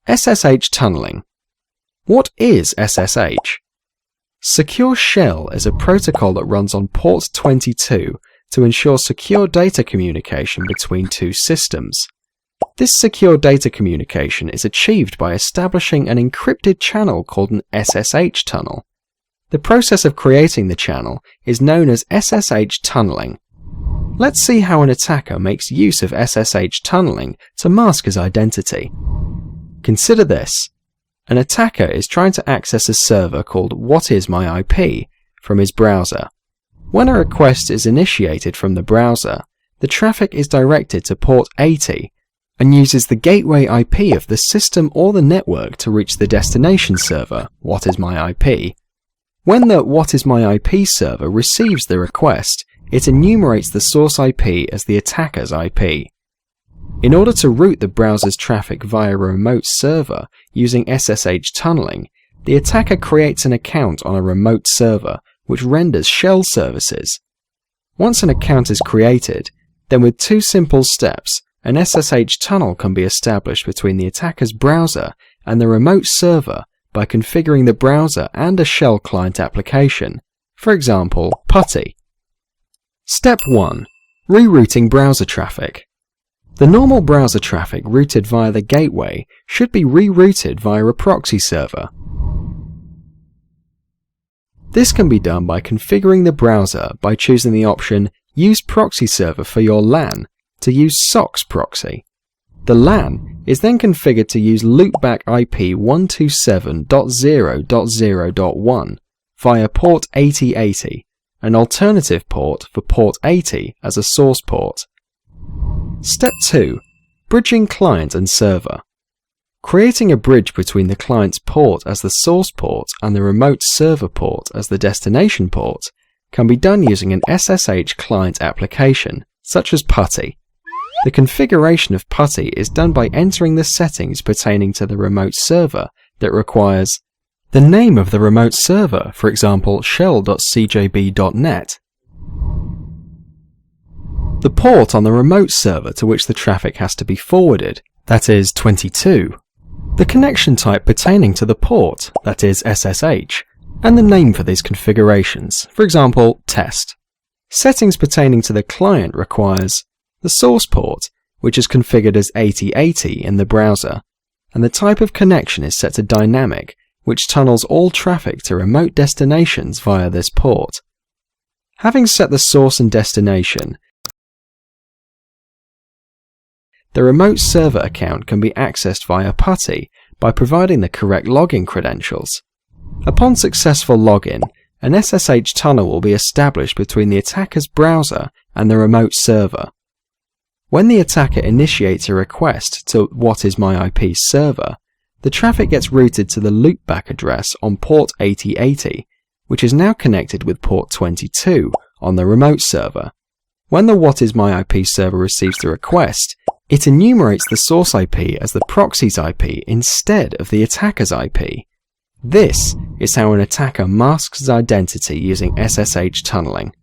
SSH Tunnelling. What is SSH? Secure Shell is a protocol that runs on port 22 to ensure secure data communication between two systems. This secure data communication is achieved by establishing an encrypted channel called an SSH tunnel. The process of creating the channel is known as SSH Tunnelling. Let's see how an attacker makes use of SSH Tunnelling to mask his identity. Consider this. An attacker is trying to access a server called whatismyip from his browser. When a request is initiated from the browser, the traffic is directed to port 80 and uses the gateway IP of the system or the network to reach the destination server, whatismyip. When the whatismyip server receives the request, it enumerates the source IP as the attacker's IP. In order to route the browser's traffic via a remote server using SSH Tunnelling, the attacker creates an account on a remote server which renders shell services. Once an account is created, then with two simple steps, an SSH tunnel can be established between the attacker's browser and the remote server by configuring the browser and a shell client application, for example, PuTTY. Step 1. Rerouting browser traffic. The normal browser traffic routed via the gateway should be rerouted via a proxy server. This can be done by configuring the browser by choosing the option Use Proxy Server for your LAN to use SOCKS proxy. The LAN is then configured to use loopback IP 127.0.0.1 via port 8080, an alternative port for port 80 as a source port. Step 2. Bridging client and server. Creating a bridge between the client's port as the source port and the remote server port as the destination port can be done using an SSH client application, such as PuTTY. The configuration of PuTTY is done by entering the settings pertaining to the remote server that requires the name of the remote server, for example shell.cjb.net, the port on the remote server to which the traffic has to be forwarded, that is 22, the connection type pertaining to the port, that is SSH, and the name for these configurations, for example test. Settings pertaining to the client requires the source port, which is configured as 8080 in the browser, and the type of connection is set to dynamic, which tunnels all traffic to remote destinations via this port. Having set the source and destination, the remote server account can be accessed via PuTTY by providing the correct login credentials. Upon successful login, an SSH tunnel will be established between the attacker's browser and the remote server. When the attacker initiates a request to whatismyip server, the traffic gets routed to the loopback address on port 8080, which is now connected with port 22 on the remote server. When the whatismyip server receives the request, it enumerates the source IP as the proxy's IP instead of the attacker's IP. This is how an attacker masks his identity using SSH tunneling.